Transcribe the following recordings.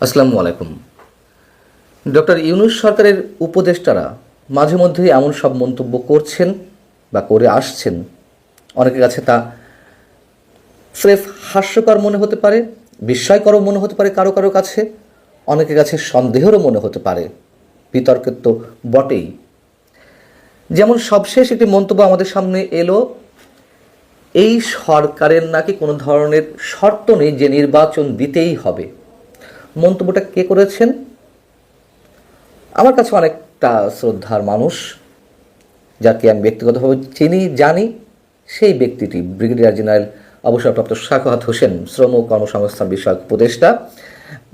আসসালামু আলাইকুম। ডক্টর ইউনূস সরকারের উপদেষ্টারা মাঝে মধ্যেই এমন সব মন্তব্য করছেন বা করে আসছেন, অনেকের কাছে তা স্রেফ হাস্যকর মনে হতে পারে, বিস্ময়করও মনে হতে পারে কারো কারো কাছে, অনেকের কাছে সন্দেহেরও মনে হতে পারে, বিতর্কের তো বটেই। যেমন সবশেষ একটি মন্তব্য আমাদের সামনে এলো, এই সরকারের নাকি কোনো ধরনের শর্ত নেই যে নির্বাচন দিতেই হবে। মন্তব্যটা কে করেছেন? আমার কাছে অনেকটা শ্রদ্ধার মানুষ, যাকে আমি ব্যক্তিগতভাবে চিনি জানি, সেই ব্যক্তিটি ব্রিগেডিয়ার জেনারেল অবসরপ্রাপ্ত সাখাওয়াত হোসেন, শ্রম ও কর্মসংস্থান বিষয়ক উপদেষ্টা।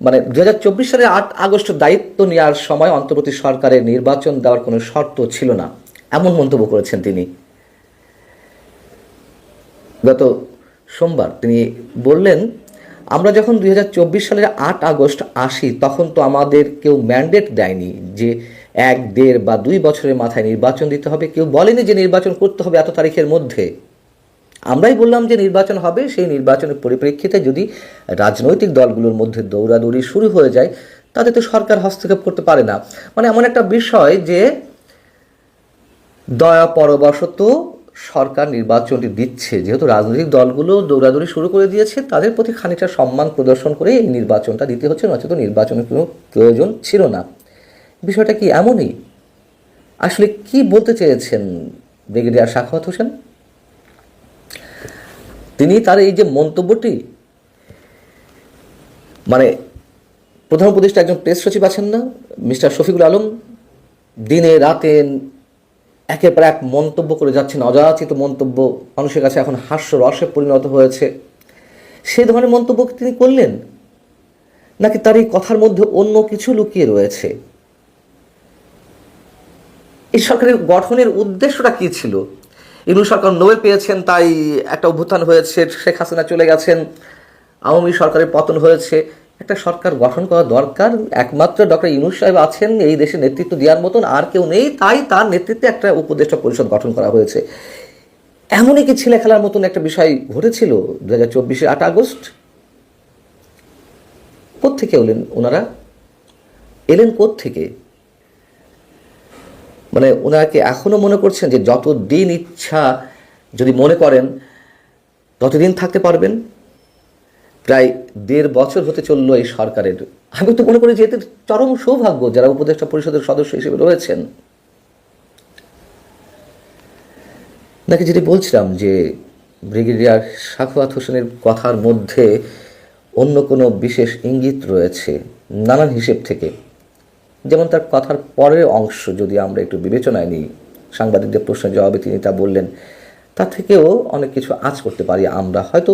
মানে 2024 সালের 8 আগস্ট দায়িত্ব নেওয়ার সময় অন্তর্বর্তী সরকারের নির্বাচন দেওয়ার কোনো শর্ত ছিল না, এমন মন্তব্য করেছেন তিনি। গত সোমবার তিনি বললেন, আমরা যখন 2024 সালের 8 আগস্ট আসি তখন তো আমাদের কেউ ম্যান্ডেট দেয়নি যে 1, 1.5 বা 2 বছরের মাথায় নির্বাচন দিতে হবে। কেউ বলেনি যে নির্বাচন করতে হবে এত তারিখের মধ্যে। আমরাই বললাম যে নির্বাচন হবে, সেই নির্বাচনের পরিপ্রেক্ষিতে যদি রাজনৈতিক দলগুলোর মধ্যে দৌড়াদৌড়ি শুরু হয়ে যায় তাতে তো সরকার হস্তক্ষেপ করতে পারে না। মানে এমন একটা বিষয় যে দয়া পরবশত সরকার নির্বাচনটি দিচ্ছে, যেহেতু রাজনৈতিক দলগুলো দৌড়াদৌড়ি শুরু করে দিয়েছে, তাদের প্রতি খানিকটা সম্মান প্রদর্শন করে এই নির্বাচনটা দিতে হচ্ছে, নচেত নির্বাচনের কোনো প্রয়োজন ছিল না। বিষয়টা কি এমনই? আসলে কি বলতে চেয়েছেন ব্রিগেডিয়ার সাখাওয়াত হোসেন? তিনি তার এই যে মন্তব্যটি, মানে প্রধান উপদেষ্টা একজন প্রেস সচিব আছেন না, মিস্টার শফিকুল আলম, দিনে রাতে একের পর এক মন্তব্য করে যাচ্ছেন, অযাচিত মন্তব্য, মানুষের কাছে এখন হাস্যরসে পরিণত হয়েছে। সে ধরনের মন্তব্য তিনি করলেন, নাকি তার এই কথার মধ্যে অন্য কিছু লুকিয়ে রয়েছে? এই সরকারের গঠনের উদ্দেশ্যটা কী ছিল? ইউনূস সরকার নোবেল পেয়েছেন তাই একটা অভ্যুত্থান হয়েছে, শেখ হাসিনা চলে গেছেন, আওয়ামী সরকারের পতন হয়েছে, একটা সরকার গঠন করা দরকার। একমাত্র ডক্টর ইউনূস সাহেব আছেন এই দেশে নেতৃত্ব দেওয়ার মতন, আর কেউ নেই, তাই তার নেতৃত্বে একটা উপদেষ্টা পরিষদ গঠন করা হয়েছে। এমনই কি ছেলে খেলার মতন একটা বিষয় ঘটেছিল 2024-এর 8 আগস্ট? কোত্থেকে এলেন ওনারা? এলেন কোত্থেকে? মানে ওনারা কি এখনও মনে করছেন যে যতদিন ইচ্ছা যদি মনে করেন ততদিন থাকতে পারবেন? প্রায় 1.5 বছর হতে চললো এই সরকারের। আমি তো মনে করি যে এতে চরম সৌভাগ্য যারা উপদেষ্টা পরিষদের সদস্য হিসেবে রয়েছেন। নাকি যেটি বলছিলাম যে ব্রিগেডিয়ার সাখাওয়াত হোসেনের কথার মধ্যে অন্য কোনো বিশেষ ইঙ্গিত রয়েছে নানান হিসেব থেকে। যেমন তার কথার পরের অংশ যদি আমরা একটু বিবেচনায় নিই, সাংবাদিকদের প্রশ্নের জবাবে তিনি তা বললেন, তা থেকেও অনেক কিছু আঁচ করতে পারি আমরা। হয়তো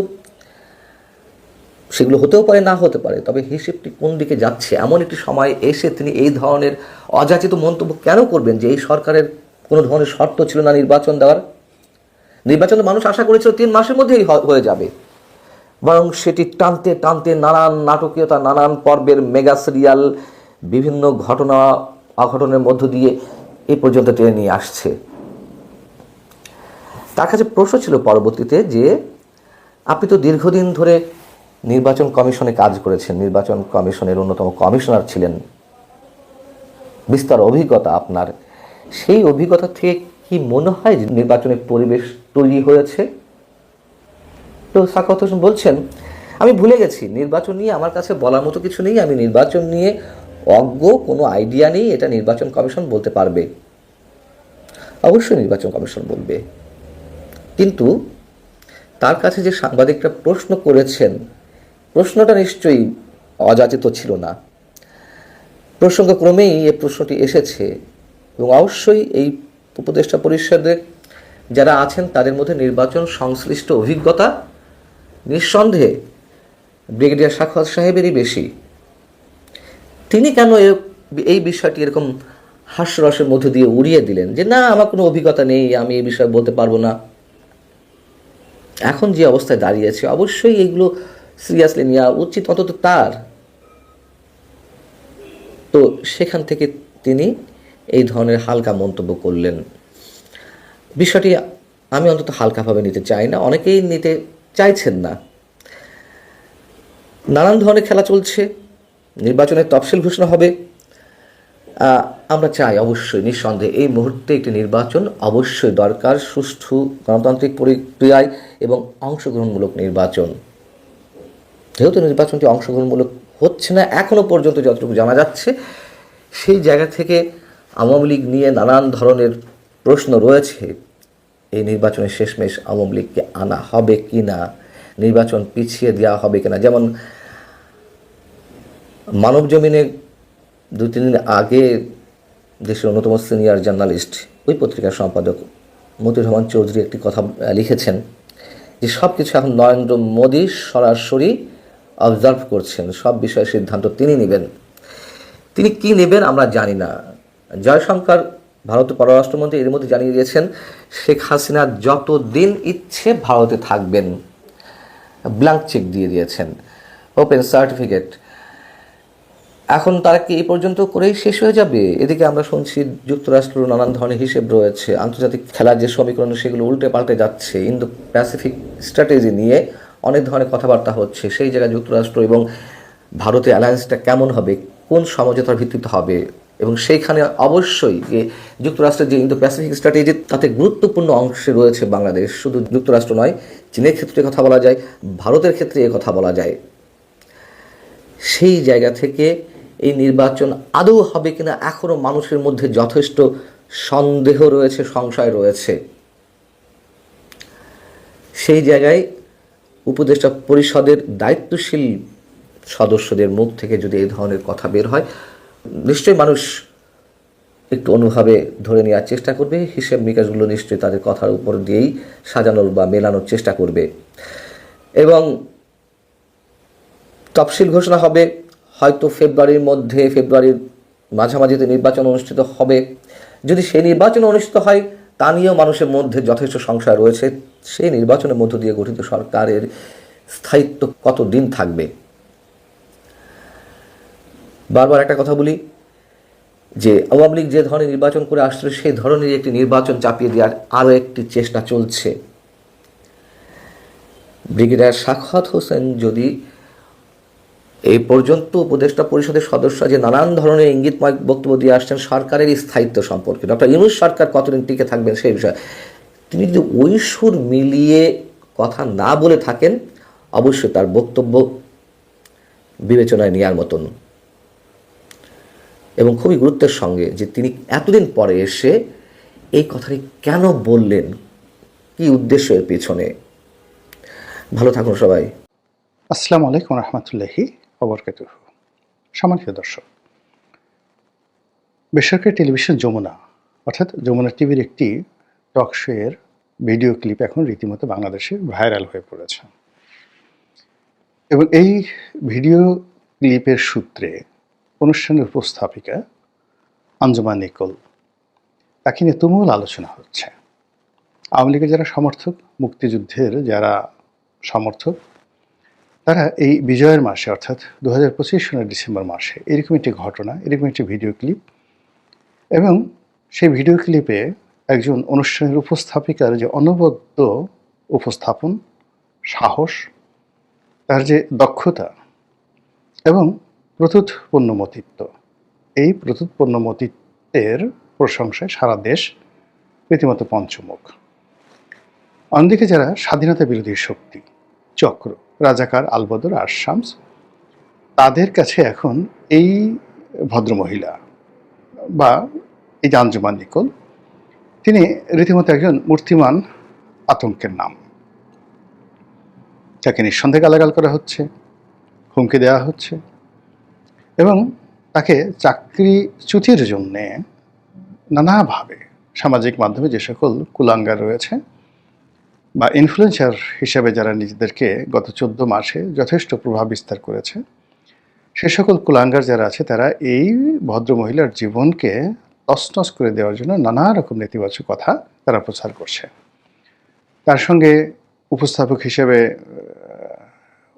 সেগুলো হতেও পারে, না হতে পারে, তবে হিসেবটি কোন দিকে যাচ্ছে এমন একটি সময় এসে তিনি এই ধরনের অযাচিত মন্তব্য কেন করবেন যে এই সরকারের কোনো ধরনের শর্ত ছিল না নির্বাচন দেওয়ার? নির্বাচন মানুষ আশা করেছিল 3 মাসের মধ্যেই হয়ে যাবে, বরং সেটি টানতে টানতে নানান নাটকীয়তা, নানান পর্বের মেগা সিরিয়াল, বিভিন্ন ঘটনা অঘটনের মধ্য দিয়ে এই পর্যন্ত টেনে নিয়ে আসছে। তার কাছে প্রশ্ন ছিল পরবর্তীতে যে আপনি তো দীর্ঘদিন ধরে নির্বাচন কমিশনে কাজ করেছেন, নির্বাচন কমিশনের অন্যতম কমিশনার ছিলেন, বিস্তর অভিজ্ঞতা আপনার, সেই অভিজ্ঞতা থেকে কি মনে হয় যে নির্বাচনের পরিবেশ তৈরি হয়েছে? তো সাখাওয়াত হোসেন বলছেন, আমি ভুলে গেছি, নির্বাচন নিয়ে আমার কাছে বলার মতো কিছু নেই, আমি নির্বাচন নিয়ে অজ্ঞ, কোনো আইডিয়া নেই, এটা নির্বাচন কমিশন বলতে পারবে। অবশ্যই নির্বাচন কমিশন বলবে, কিন্তু তার কাছে যে সাংবাদিকরা প্রশ্ন করেছেন, প্রশ্নটা নিশ্চয়ই অযাচিত ছিল না। প্রসঙ্গক্রমেই এই প্রশ্নটি এসেছে এবং অবশ্যই এই উপদেষ্টা পরিষদে যারা আছেন তাদের মধ্যে নির্বাচন সংশ্লিষ্ট অভিজ্ঞতা নিঃসন্দেহে ব্রিগেডিয়ার সাখাওয়াত সাহেবেরই বেশি। তিনি কেন এই বিষয়টি এরকম হাস্যরসের মধ্য দিয়ে উড়িয়ে দিলেন যে না, আমার কোনো অভিজ্ঞতা নেই, আমি এই বিষয়ে বলতে পারবো না? এখন যে অবস্থায় দাঁড়িয়েছে অবশ্যই এইগুলো সিরিয়াসলি নেওয়া উচিত, অন্তত তার। তো সেখান থেকে তিনি এই ধরনের হালকা মন্তব্য করলেন। বিষয়টি আমি অন্তত হালকাভাবে নিতে চাই না, অনেকেই নিতে চাইছেন না। নানান ধরনের খেলা চলছে, নির্বাচনের তফসিল ঘোষণা হবে। আমরা চাই অবশ্যই, নিঃসন্দেহে এই মুহূর্তে একটি নির্বাচন অবশ্যই দরকার, সুষ্ঠু গণতান্ত্রিক প্রক্রিয়ায় এবং অংশগ্রহণমূলক নির্বাচন। যেহেতু নির্বাচনটি অংশগ্রহণমূলক হচ্ছে না এখনও পর্যন্ত যতটুকু জানা যাচ্ছে, সেই জায়গা থেকে আওয়ামী লীগ নিয়ে নানান ধরনের প্রশ্ন রয়েছে। এই নির্বাচনের শেষমেশ আওয়ামী লীগকে আনা হবে কি না, নির্বাচন পিছিয়ে দেওয়া হবে কিনা। যেমন মানব জমিনে 2-3 দিন আগে দেশের অন্যতম সিনিয়র জার্নালিস্ট, ওই পত্রিকার সম্পাদক মতিউর রহমান চৌধুরী একটি কথা লিখেছেন যে সব কিছু এখন নরেন্দ্র মোদী সরাসরি অবজার্ভ করছেন, সব বিষয়ে সিদ্ধান্ত তিনি নেবেন। তিনি কি নেবেন আমরা জানি না। জয়শঙ্কর ভারতের পররাষ্ট্রমন্ত্রী এর মধ্যে জানিয়ে দিয়েছেন শেখ হাসিনা যতদিন ইচ্ছে ভারতে থাকবেন, ব্ল্যাঙ্ক চেক দিয়ে দিয়েছেন, ওপেন সার্টিফিকেট। এখন তারা কি এই পর্যন্ত করেই শেষ হয়ে যাবে? এদিকে আমরা শুনছি যুক্তরাষ্ট্রের নানান ধরনের হিসেব রয়েছে, আন্তর্জাতিক খেলার যে সমীকরণ সেগুলো উল্টে পাল্টে যাচ্ছে, ইন্দো প্যাসিফিক স্ট্র্যাটেজি নিয়ে অনেক ধরনের কথাবার্তা হচ্ছে। সেই জায়গায় যুক্তরাষ্ট্র এবং ভারতের অ্যালায়েন্সটা কেমন হবে, কোন সমঝোতার ভিত্তিতে হবে, এবং সেইখানে অবশ্যই যে যুক্তরাষ্ট্রের যে ইন্দো প্যাসিফিক স্ট্র্যাটেজি তাতে গুরুত্বপূর্ণ অংশে রয়েছে বাংলাদেশ। শুধু যুক্তরাষ্ট্র নয়, চীনের ক্ষেত্রে কথা বলা যায়, ভারতের ক্ষেত্রে এ কথা বলা যায়। সেই জায়গা থেকে এই নির্বাচন আদৌ হবে কিনা এখনও মানুষের মধ্যে যথেষ্ট সন্দেহ রয়েছে, সংশয় রয়েছে। সেই জায়গায় উপদেষ্টা পরিষদের দায়িত্বশীল সদস্যদের মুখ থেকে যদি এই ধরনের কথা বের হয়, নিশ্চয়ই মানুষ একটু অনুভাবে ধরে নেওয়ার চেষ্টা করবে, হিসেব নিকাশগুলো নিশ্চয়ই তাদের কথার উপর দিয়েই সাজানোর বা মেলানোর চেষ্টা করবে। এবং তফসিল ঘোষণা হবে হয়তো ফেব্রুয়ারির মাঝামাঝিতে নির্বাচন অনুষ্ঠিত হবে। যদি সেই নির্বাচন অনুষ্ঠিত হয় তা নিয়েও মানুষের মধ্যে যথেষ্ট সংশয় রয়েছে। সেই নির্বাচনের মধ্য দিয়ে গঠিত সরকারের স্থায়িত্ব কত দিন থাকবে। বারবার একটা কথা বলি যে আওয়ামী লীগ যে ধরনের নির্বাচন করে আসছিল সেই ধরনের একটি নির্বাচন চাপিয়ে দেওয়ার আরও একটি চেষ্টা চলছে। ব্রিগেডিয়ার সাখাওয়াত হোসেন যদি এই পর্যন্ত উপদেষ্টা পরিষদের সদস্য যে নানান ধরনের ইঙ্গিতময় বক্তব্য দিয়ে আসছেন সরকারের স্থায়িত্ব সম্পর্কে, ডক্টর ইউনূস সরকার কতদিন টিকে থাকবেন সেই বিষয়ে, তিনি যদি ওই সুর মিলিয়ে কথা না বলে থাকেন অবশ্যই তার বক্তব্য বিবেচনায় নেওয়ার মতন এবং খুবই গুরুত্বের সঙ্গে যে তিনি এতদিন পরে এসে এই কথাটি কেন বললেন, কি উদ্দেশ্য এর পেছনে। ভালো থাকুন সবাই। আসসালামু আলাইকুম রহমতুল্লাহি ওয়াবারাকাতুহু। সম্মানিত দর্শক, বেসরকারি টেলিভিশন যমুনা অর্থাৎ যমুনা টিভির একটি টক শোয়ের ভিডিও ক্লিপ এখন রীতিমতো বাংলাদেশে ভাইরাল হয়ে পড়েছে এবং এই ভিডিও ক্লিপের সূত্রে অনুষ্ঠানের উপস্থাপিকা আঞ্জুমান নিকোল, তাকে নিয়ে তুমুল আলোচনা হচ্ছে। আওয়ামী লীগের যারা সমর্থক, মুক্তিযুদ্ধের যারা সমর্থক, তারা এই বিজয়ের মাসে অর্থাৎ 2025 সনের ডিসেম্বর মাসে এরকম একটি ঘটনা, এরকম একটি ভিডিও ক্লিপ এবং সেই ভিডিও ক্লিপে একজন অনুষ্ঠানের উপস্থাপিকার যে অনবদ্য উপস্থাপন, সাহস, তার যে দক্ষতা এবং প্রত্যুৎপন্নমতিত্ব, এই প্রত্যুৎপন্নমতিত্বের প্রশংসায় সারা দেশ রীতিমতো পঞ্চমুখ। অন্যদিকে যারা স্বাধীনতা বিরোধী শক্তি চক্র, রাজাকার, আলবদর আর শামস, তাদের কাছে এখন এই ভদ্রমহিলা বা এই যে আঞ্জুমান নিকোল, তিনি রীতিমতো একজন মূর্তিমান আতঙ্কের নাম। তাকে নিঃসন্দেহে গালাগাল করা হচ্ছে, হুমকি দেওয়া হচ্ছে এবং তাকে চাকরিচ্যুতির জন্যে নানাভাবে সামাজিক মাধ্যমে যে সকল কুলাঙ্গার রয়েছে বা ইনফ্লুয়েন্সার হিসেবে যারা নিজেদেরকে গত 14 মাসে যথেষ্ট প্রভাব বিস্তার করেছে, সে সকল কুলাঙ্গার যারা আছে তারা এই ভদ্রমহিলার জীবনকে তছনছ করে দেওয়ার জন্য নানা রকম নেতিবাচক কথা তারা প্রচার করছে। তার সঙ্গে উপস্থাপক হিসেবে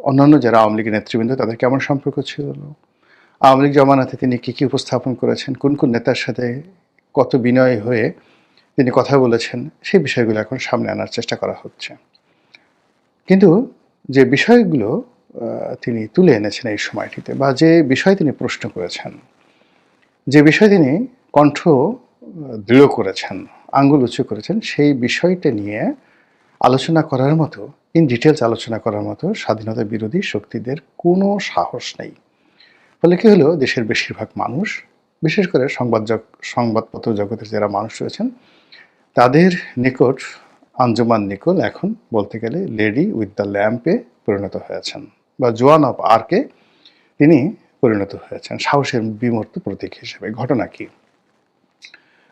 অন্যান্য যারা আওয়ামী লীগের নেতৃবৃন্দ, তাদের কেমন সম্পর্ক ছিল, আওয়ামী লীগ জমানাতে তিনি কী কী উপস্থাপন করেছেন, কোন কোন নেতার সাথে কত বিনয় হয়ে তিনি কথা বলেছেন, সেই বিষয়গুলো এখন সামনে আনার চেষ্টা করা হচ্ছে। কিন্তু যে বিষয়গুলো তিনি তুলে এনেছেন এই সময়টিতে, বা যে বিষয় তিনি প্রশ্ন করেছেন, যে বিষয় তিনি কণ্ঠ দৃঢ় করেছেন, আঙ্গুল উঁচু করেছেন, সেই বিষয়টা নিয়ে আলোচনা করার মতো, ইন ডিটেলস আলোচনা করার মতো স্বাধীনতা বিরোধী শক্তিদের কোনো সাহস নেই। ফলে কী হলো, দেশের বেশিরভাগ মানুষ, বিশেষ করে সংবাদপত্র জগতের যারা মানুষ রয়েছেন, তাদের নিকট আঞ্জুমান নিকোল এখন বলতে গেলে লেডি উইথ দ্য ল্যাম্পে পরিণত হয়েছেন, বা জোয়ান অফ আর্কে তিনি পরিণত হয়েছেন, সাহসের বিমূর্ত প্রতীক হিসেবে। ঘটনা কি?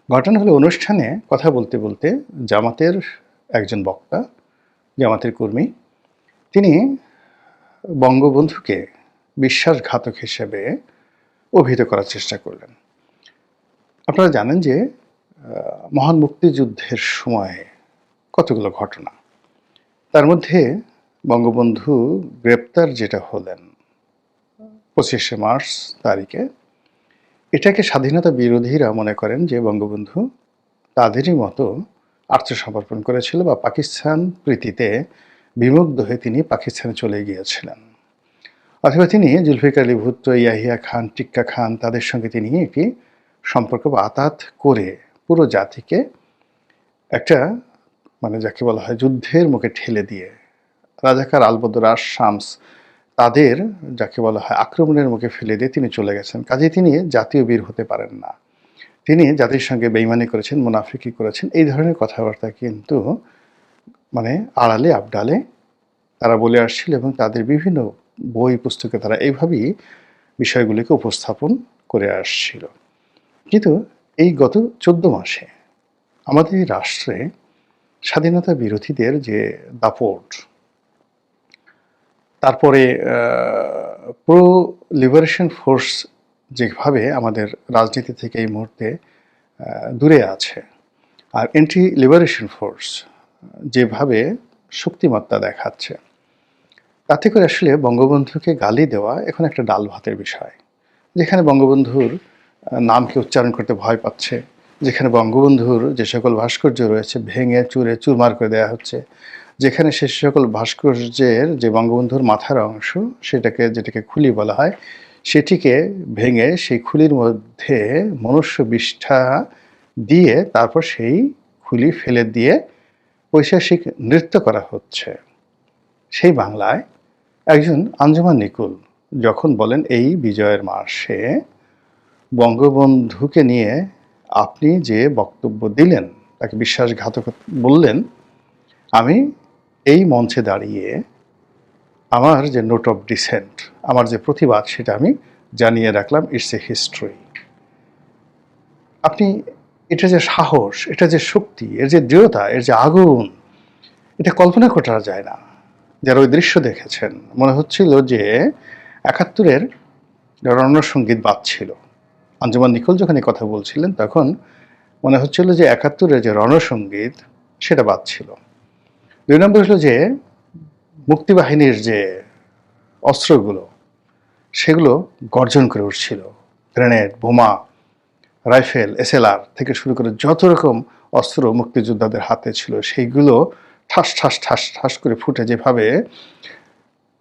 ঘটনা হলো, অনুষ্ঠানে কথা বলতে বলতে জামাতের একজন বক্তা, জামাতের কর্মী, তিনি বঙ্গবন্ধুকে বিশ্বাসঘাতক হিসেবে অভিহিত করার চেষ্টা করলেন। আপনারা জানেন যে মহান মুক্তিযুদ্ধের সময়ে কতগুলো ঘটনা, তার মধ্যে বঙ্গবন্ধু গ্রেপ্তার যেটা হলেন 25শে মার্চ তারিখে, এটাকে স্বাধীনতা বিরোধীরা মনে করেন যে বঙ্গবন্ধু তাদেরই মতো আত্মসমর্পণ করেছিল, বা পাকিস্তান প্রীতিতে বিমুগ্ধ হয়ে তিনি পাকিস্তানে চলে গিয়েছিলেন, অথবা তিনি জুলফিকার আলী ভুট্টো, ইয়াহিয়া খান, টিক্কা খান, তাদের সঙ্গে তিনি একটি সম্পর্ক বা আতাত করে পুরো জাতিকে একটা, মানে যাকে বলা হয় যুদ্ধের মুখে ঠেলে দিয়ে, রাজাকার আলবদর আর শামস তাদের যাকে বলা হয় আক্রমণের মুখে ফেলে দিয়ে তিনি চলে গেছেন। কাজে তিনি জাতীয় বীর হতে পারেন না, তিনি জাতির সঙ্গে বেইমানি করেছেন, মুনাফিকি করেছেন, এই ধরনের কথাবার্তা কিন্তু মানে আড়ালে আবডালে তারা বলে আসছিল, এবং তাদের বিভিন্ন বই পুস্তকে তারা এইভাবেই বিষয়গুলিকে উপস্থাপন করে আসছিল। কিন্তু এই গত 14 মাসে আমাদের এই রাষ্ট্রে স্বাধীনতা বিরোধীদের যে দাপট, তারপরে প্রো লিবারেশন ফোর্স যেভাবে আমাদের রাজনীতি থেকে এই মুহূর্তে দূরে আছে, আর এন্টি লিবারেশন ফোর্স যেভাবে শক্তিমত্তা দেখাচ্ছে, তাতে করে আসলে বঙ্গবন্ধুকে গালি দেওয়া এখন একটা ডাল ভাতের বিষয়। যেখানে বঙ্গবন্ধুর নামকে উচ্চারণ করতে ভয় পাচ্ছে, যেখানে বঙ্গবন্ধুর যে সকল ভাস্কর্য রয়েছে ভেঙে চুরে চুরমার করে দেওয়া হচ্ছে, যেখানে সে সকল ভাস্কর্যের যে বঙ্গবন্ধুর মাথার অংশ, যেটাকে খুলি বলা হয়, সেটিকে ভেঙে সেই খুলির মধ্যে মনুষ্য বিষ্ঠা দিয়ে তারপর সেই খুলি ফেলে দিয়ে ঐতিহাসিক নৃত্য করা হচ্ছে, সেই বাংলায় একজন আঞ্জুমান নিকুল যখন বলেন এই বিজয়ের মাসে বঙ্গবন্ধুকে নিয়ে আপনি যে বক্তব্য দিলেন, তাকে বিশ্বাসঘাতক বললেন, আমি এই মঞ্চে দাঁড়িয়ে আমার যে নোট অফ ডিসেন্ট, আমার যে প্রতিবাদ, সেটা আমি জানিয়ে রাখলাম, ইটস এ হিস্ট্রি। আপনি এটা যে সাহস, এটা যে শক্তি, এর যে দৃঢ়তা, এর যে আগুন, এটা কল্পনা করা যায় না। যারা ওই দৃশ্য দেখেছেন, মনে হচ্ছিল যে 71-এর রণসঙ্গীত বাজছিল। আঞ্জুমান নিকোল যখন এই কথা বলছিলেন, তখন মনে হচ্ছিল যে 71-এর যে রণসঙ্গীত সেটা বাজছিল। 2 নম্বর হলো যে মুক্তিবাহিনীর যে অস্ত্রগুলো, সেগুলো গর্জন করে উঠছিল। গ্রেনেড, বোমা, রাইফেল, SLR থেকে শুরু করে যত রকম অস্ত্র মুক্তিযোদ্ধাদের হাতে ছিল, সেইগুলো ঠাস ঠাস ঠাস ঠাস করে ফুটে যেভাবে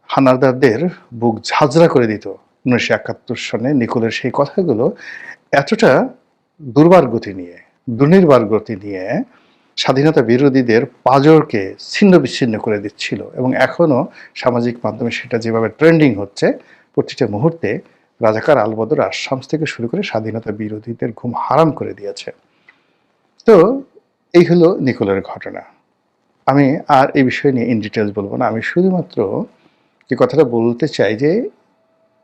হানাদারদের বুক ঝাঁঝরা করে দিত 1971 সনে নিকোলের সেই কথাগুলো এতটা দুর্বার গতি নিয়ে, দুর্নির্বার গতি নিয়ে স্বাধীনতা বিরোধীদের পাঁজরকে ছিন্ন বিচ্ছিন্ন করে দিচ্ছিল, এবং এখনও সামাজিক মাধ্যমে সেটা যেভাবে ট্রেন্ডিং হচ্ছে, প্রতিটা মুহূর্তে রাজাকার আলবদর আশামস থেকে শুরু করে স্বাধীনতা বিরোধীদের ঘুম হারাম করে দিয়েছে। তো এই হলো নিকোলের ঘটনা। আমি আর এই বিষয় নিয়ে ইন ডিটেলস বলবো না, আমি শুধুমাত্র যে কথাটা বলতে চাই যে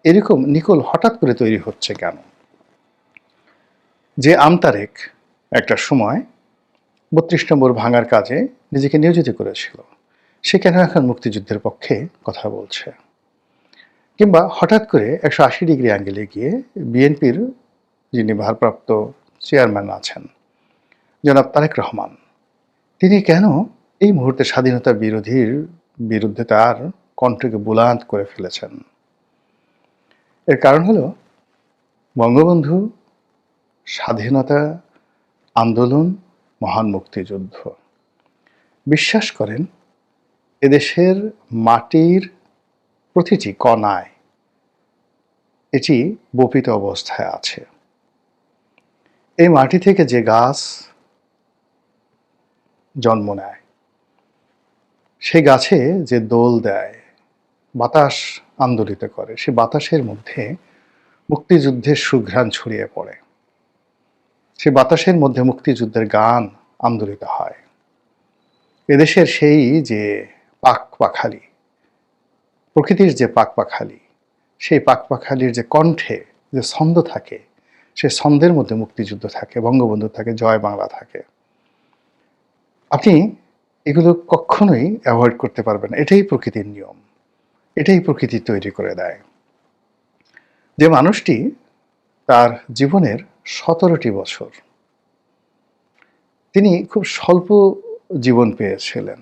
এরকম নিকোল হঠাৎ করে তৈরি হচ্ছে কেন। যে আমতারেক একটা সময় 32 নম্বর ভাঙার কাজে নিজেকে নিয়োজিত করেছিল, সে কেন এখন মুক্তিযুদ্ধের পক্ষে কথা বলছে? কিংবা হঠাৎ করে 180 ডিগ্রি অ্যাঙ্গেলে গিয়ে বিএনপির যিনি ভারপ্রাপ্ত চেয়ারম্যান আছেন জনাব তারেক রহমান, তিনি কেন এই মুহূর্তে স্বাধীনতা বিরোধীর বিরুদ্ধে তার কণ্ঠকে বুলান্ত করে ফেলেছেন? এর কারণ হলো বঙ্গবন্ধু, স্বাধীনতা আন্দোলন, মহান মুক্তিযুদ্ধ। বিশ্বাস করেন, এদেশের মাটির প্রতিটি কণায় এটি বপিত অবস্থায় আছে। এই মাটি থেকে যে গাছ জন্ম নেয়, সেই গাছে যে দোল দেয়, বাতাস আন্দোলিত করে, সে বাতাসের মধ্যে মুক্তিযুদ্ধের সুঘ্রাণ ছড়িয়ে পড়ে। সে বাতাসের মধ্যে মুক্তিযুদ্ধের গান আন্দোলিত হয়। এদেশের সেই যে পাখপাখালি, প্রকৃতির যে পাখপাখালি, সেই পাখপাখালির যে কণ্ঠে যে ছন্দ থাকে, সে ছন্দের মধ্যে মুক্তিযুদ্ধ থাকে, বঙ্গবন্ধু থাকে, জয় বাংলা থাকে। আপনি এগুলো কখনোই অ্যাভয়েড করতে পারবেন না। এটাই প্রকৃতির নিয়ম, এটাই প্রকৃতি তৈরি করে দেয়। যে মানুষটি তার জীবনের 17টি বছর, তিনি খুব স্বল্প জীবন পেয়েছিলেন।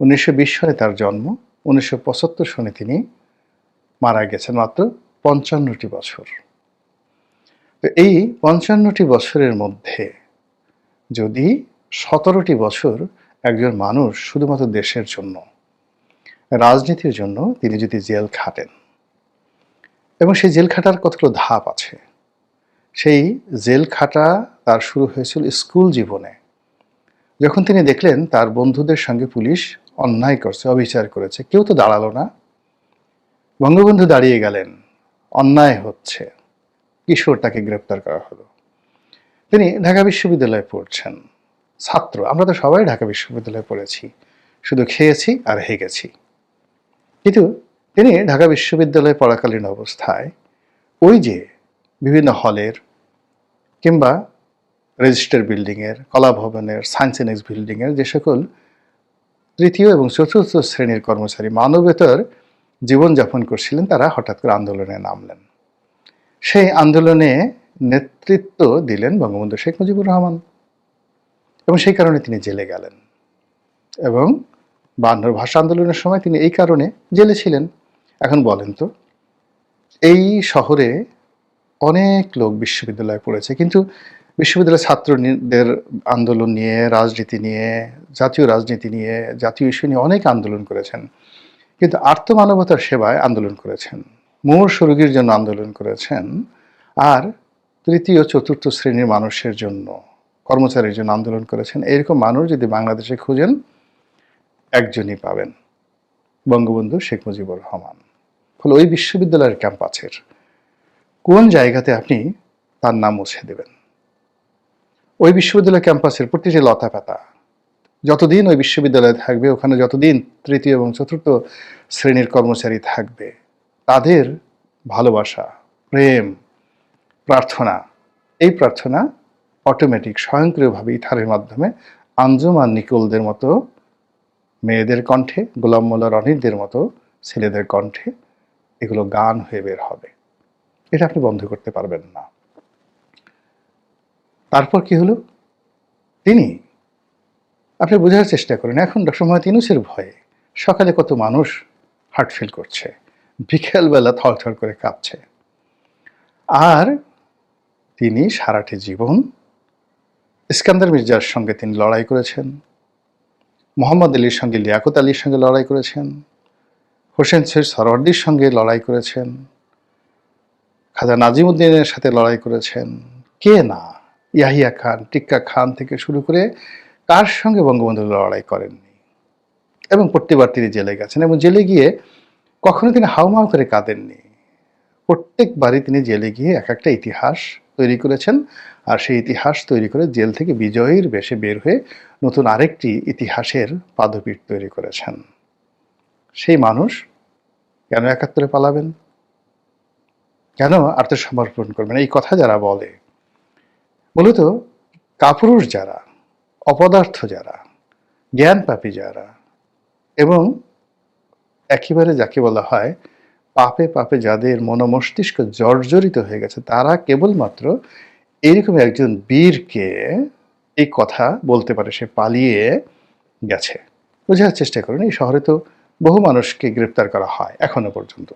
1920 সালে তার জন্ম, 1975 সনে তিনি মারা গেছেন, মাত্র 55টি বছর। তো এই 55টি বছরের মধ্যে যদি 17টি বছর একজন মানুষ শুধুমাত্র দেশের জন্য, রাজনীতির জন্য তিনি যদি জেল খাটেন, এবং সেই জেল খাটার কতগুলো ধাপ আছে। সেই জেল খাটা তার শুরু হয়েছিল স্কুল জীবনে, যখন তিনি দেখলেন তার বন্ধুদের সঙ্গে পুলিশ অন্যায় করছে, অবিচার করেছে, কেউ তো দাঁড়ালো না। বঙ্গবন্ধু দাঁড়িয়ে গেলেন, অন্যায় হচ্ছে, কিশোর, তাকে গ্রেপ্তার করা হলো। তিনি ঢাকা বিশ্ববিদ্যালয়ে পড়ছেন, ছাত্র। আমরা তো সবাই ঢাকা বিশ্ববিদ্যালয়ে পড়েছি, শুধু খেয়েছি আর হেগেছি। কিন্তু তিনি ঢাকা বিশ্ববিদ্যালয়ে পড়াকালীন অবস্থায় ওই যে বিভিন্ন হলের কিংবা রেজিস্টার বিল্ডিংয়ের, কলা ভবনের, সায়েন্স অ্যানেক্স বিল্ডিংয়ের যে সকল তৃতীয় এবং চতুর্থ শ্রেণীর কর্মচারী মানবেতর জীবনযাপন করছিলেন, তারা হঠাৎ করে আন্দোলনে নামলেন। সেই আন্দোলনে নেতৃত্ব দিলেন বঙ্গবন্ধু শেখ মুজিবুর রহমান, এবং সেই কারণে তিনি জেলে গেলেন। এবং 52 ভাষা আন্দোলনের সময় তিনি এই কারণে জেলে ছিলেন। এখন বলেন তো, এই শহরে অনেক লোক বিশ্ববিদ্যালয়ে পড়েছে, কিন্তু বিশ্ববিদ্যালয়ের ছাত্রদের আন্দোলন নিয়ে, রাজনীতি নিয়ে, জাতীয় রাজনীতি নিয়ে, জাতীয় ইস্যু নিয়ে অনেক আন্দোলন করেছেন, কিন্তু আর্তমানবতার সেবায় আন্দোলন করেছেন, মুমূর্ষ রোগীর জন্য আন্দোলন করেছেন, আর তৃতীয় চতুর্থ শ্রেণীর মানুষের জন্য, কর্মচারীর জন্য আন্দোলন করেছেন। এরকম মানুষ যদি বাংলাদেশে খুঁজেন, একজনই পাবেন, বঙ্গবন্ধু শেখ মুজিবুর রহমান। ফলে ওই বিশ্ববিদ্যালয়ের ক্যাম্পাসের কোন জায়গাতে আপনি তার নাম মুছে দেবেন? ওই বিশ্ববিদ্যালয় ক্যাম্পাসের প্রতিটি লতা পাতা যতদিন ওই বিশ্ববিদ্যালয়ে থাকবে, ওখানে যতদিন তৃতীয় এবং চতুর্থ শ্রেণীর কর্মচারী থাকবে, তাদের ভালোবাসা, প্রেম, প্রার্থনা, এই প্রার্থনা অটোমেটিক স্বয়ংক্রিয়ভাবে ইথারের মাধ্যমে আঞ্জুমান নিকোলদের মতো মেয়েদের কণ্ঠে, গোলাম মোল্লা রনিরদের মতো ছেলেদের কণ্ঠে এগুলো গান হয়ে বের হবে। এটা আপনি বন্ধ করতে পারবেন না। তারপর কি হলো? তিনি, আপনি বোঝার চেষ্টা করেন, এখন ডক্টর মোহাম্মদ ইউনূসের ভয়ে সকালে কত মানুষ হার্ট ফেল করছে, বিকেলবেলা থরথর করে কাঁপছে। আর তিনি সারাটি জীবন ইস্কান্দার মির্জার সঙ্গে তিনি লড়াই করেছেন, মোহাম্মদ আলীর সঙ্গে, লিয়াকত আলীর সঙ্গে লড়াই করেছেন, হোসেন সৈয়দ সরওয়ার্দির সঙ্গে লড়াই করেছেন, খাজা নাজিমুদ্দিনের সাথে লড়াই করেছেন। কে না, ইয়াহিয়া খান, টিক্কা খান থেকে শুরু করে কার সঙ্গে বঙ্গবন্ধু লড়াই করেননি? এবং প্রত্যেকবার তিনি জেলে গেছেন, এবং জেলে গিয়ে কখনো তিনি হাউমাউ করে কাঁদেননি। প্রত্যেকবারই তিনি জেলে গিয়ে এক একটা ইতিহাস তৈরি করেছেন, আর সেই ইতিহাস তৈরি করে জেল থেকে বিজয়ীর বেশে বের হয়ে নতুন আরেকটি ইতিহাসের পাদপীঠ তৈরি করেছেন। সেই মানুষ কেন 71-এ পালাবেন? কেন আত্মসমর্পণ করবেন? এই কথা যারা বলে, মূলত কাপুরুষ যারা, অপদার্থ যারা, জ্ঞান পাপী যারা, এবং একেবারে যাকে বলা হয় পাপে পাপে যাদের মনোমস্তিষ্ক জর্জরিত হয়ে গেছে, তারা কেবলমাত্র এইরকম একজন বীরকে এই কথা বলতে পারে, সে পালিয়ে গেছে। বোঝার চেষ্টা করুন, এই শহরে তো বহু মানুষকে গ্রেপ্তার করা হয় এখনো পর্যন্ত,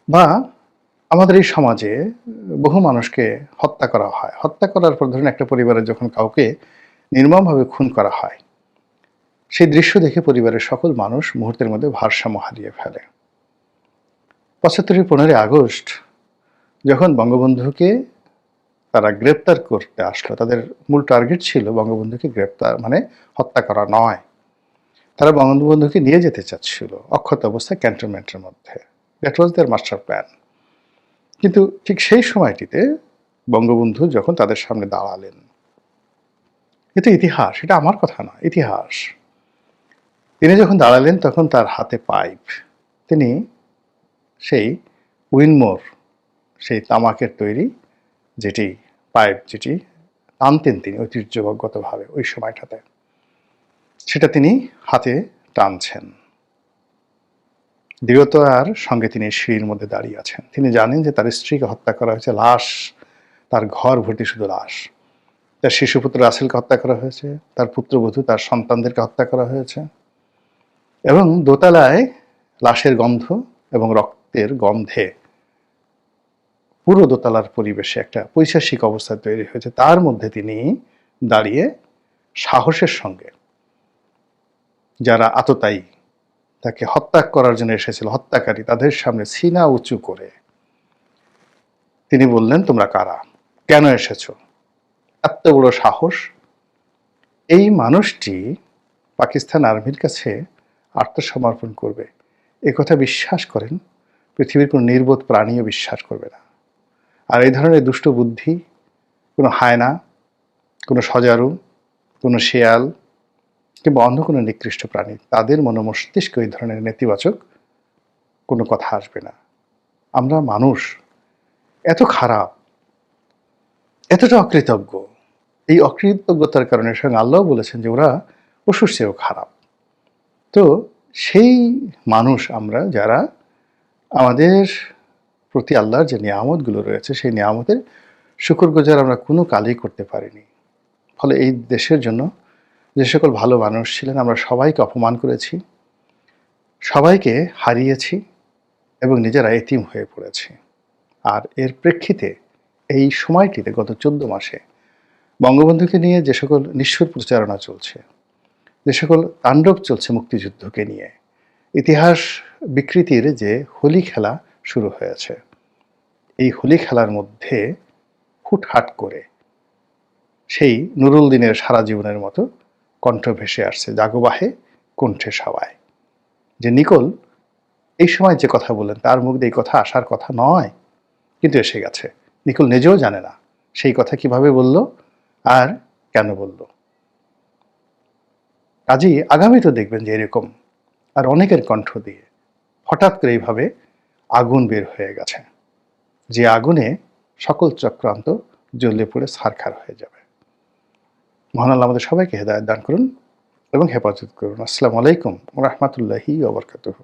বা আমাদের এই সমাজে বহু মানুষকে হত্যা করা হয়। হত্যা করার পর ধরুন একটা পরিবারে যখন কাউকে নির্মমভাবে খুন করা হয়, সেই দৃশ্য দেখে পরিবারের সকল মানুষ মুহূর্তের মধ্যে ভারসাম্য হারিয়ে ফেলে। ৭৫ 15 আগস্ট যখন বঙ্গবন্ধুকে তারা গ্রেপ্তার করতে আসলো, তাদের মূল টার্গেট ছিল বঙ্গবন্ধুকে গ্রেপ্তার মানে হত্যা করা নয়। তারা বঙ্গবন্ধুকে নিয়ে যেতে চাচ্ছিল অক্ষত অবস্থায় ক্যান্টনমেন্টের মধ্যে। That was their master plan. কিন্তু ঠিক সেই সময়টিতে বঙ্গবন্ধু যখন তাদের সামনে দাঁড়ালেন, এটা ইতিহাস, এটা আমার কথা নয়, ইতিহাস। তিনি যখন দাঁড়ালেন তখন তার হাতে পাইপ। তিনি সেই উইনমোর, সেই তামাকের তৈরি যেটি পাইপ, যেটি টানতেন তিনি ঐতিহ্যগতভাবে ওই সময়টাতে, সেটা তিনি হাতে টানছেন। দৃঢ়তার সঙ্গে তিনি সিঁড়ির মধ্যে দাঁড়িয়ে আছেন। তিনি জানেন যে তার স্ত্রীকে হত্যা করা হয়েছে, লাশ, তার ঘর ভর্তি শুধু লাশ। তার শিশুপুত্র রাসেলকে হত্যা করা হয়েছে, তার পুত্রবধূ, তার সন্তানদেরকে হত্যা করা হয়েছে, এবং দোতলায় লাশের গন্ধ এবং রক্তের গন্ধে পুরো দোতলার পরিবেশে একটা পৈশাসিক অবস্থা তৈরি হয়েছে। তার মধ্যে তিনি দাঁড়িয়ে সাহসের সঙ্গে যারা আততায়ী, তাকে হত্যা করার জন্য এসেছিল, হত্যাকারী, তাদের সামনে সিনা উঁচু করে তিনি বললেন, তোমরা কারা, কেন এসেছো? এত বড় সাহস! এই মানুষটি পাকিস্তান আর্মির কাছে আত্মসমর্পণ করবে এ কথা বিশ্বাস করেন পৃথিবীর কোনো নির্বোধ প্রাণীও বিশ্বাস করবে না। আর এই ধরনের দুষ্ট বুদ্ধি কোনো হায়না, কোনো সজারু, কোনো শেয়াল কিংবা অন্য কোনো নিকৃষ্ট প্রাণী, তাদের মস্তিষ্কে ওই ধরনের নেতিবাচক কোনো কথা আসবে না। আমরা মানুষ এত খারাপ, এতটা অকৃতজ্ঞ। এই অকৃতজ্ঞতার কারণে স্বয়ং আল্লাহ বলেছেন যে ওরা পশুর চেয়েও খারাপ। তো সেই মানুষ আমরা, যারা আমাদের প্রতি আল্লাহর যে নিয়ামতগুলো রয়েছে সেই নিয়ামতের শুকরগুজার আমরা কোনো কালই করতে পারিনি। ফলে এই দেশের জন্য যে সকল ভালো মানুষ ছিলেন, আমরা সবাইকে অপমান করেছি, সবাইকে হারিয়েছি এবং নিজেরা এতিম হয়ে পড়েছি। আর এর প্রেক্ষিতে এই সময়টিতে গত 14 মাসে বঙ্গবন্ধুকে নিয়ে যে সকল নিষ্ঠুর প্রচারণা চলছে, যে সকল তাণ্ডব চলছে মুক্তিযুদ্ধকে নিয়ে, ইতিহাস বিকৃতির যে হোলি খেলা শুরু হয়েছে, এই হোলি খেলার মধ্যে হুটহাট করে সেই নুরুল দিনের সারা জীবনের মতো কণ্ঠ ভেসে আসছে জাগোবাহে কণ্ঠে সবাই, যে নিকোল এই সময় যে কথা বললেন তার মুখ দিয়ে এই কথা আসার কথা নয়, কিন্তু এসে গেছে। নিকোল নিজেও জানে না সেই কথা কিভাবে বলল আর কেন বলল। কাজেই আগামীতে দেখবেন যে এরকম আর অনেকের কণ্ঠ দিয়ে হঠাৎ করে এইভাবে আগুন বের হয়ে গেছে, যে আগুনে সকল চক্রান্ত জ্বলে পড়ে ছারখার হয়ে যাবে। মহান আল্লাহ আমাদের সবাইকে হেদায়েত দান করুন এবং হেফাজত করুন। আসসালামু আলাইকুম ওয়া রাহমাতুল্লাহি ওয়া বারাকাতুহু।